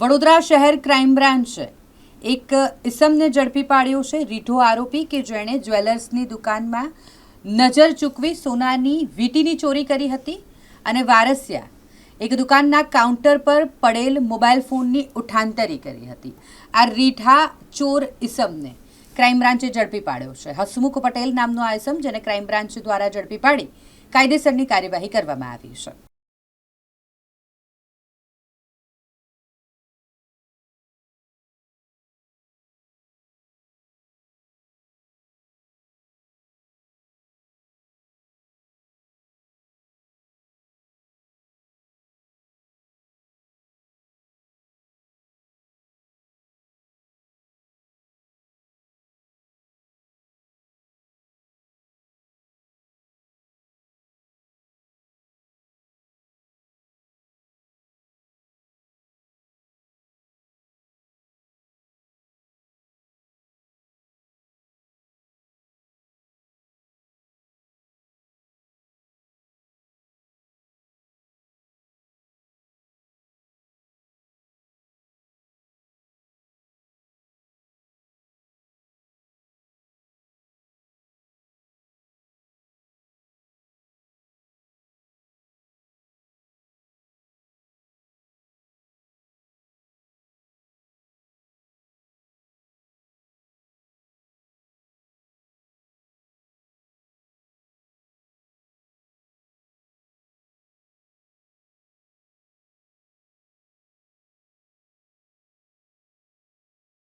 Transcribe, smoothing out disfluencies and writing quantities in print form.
વડોદરા શહેર ક્રાઇમ બ્રાન્ચે એક ઇસમને ઝડપી પાડ્યો છે. રીઢો આરોપી કે જેણે જ્વેલર્સની દુકાનમાં નજર ચૂકવી સોનાની વીંટીની ચોરી કરી હતી અને વારસિયા એક દુકાનના કાઉન્ટર પર પડેલ મોબાઈલ ફોનની ઉઠાંતરી કરી હતી. આ રીઢા ચોર ઇસમને ક્રાઇમ બ્રાન્ચે ઝડપી પાડ્યો છે. હસમુખ પટેલ નામનો આ ઇસમ, જેને ક્રાઇમ બ્રાન્ચ દ્વારા ઝડપી પાડી કાયદેસરની કાર્યવાહી કરવામાં આવી છે.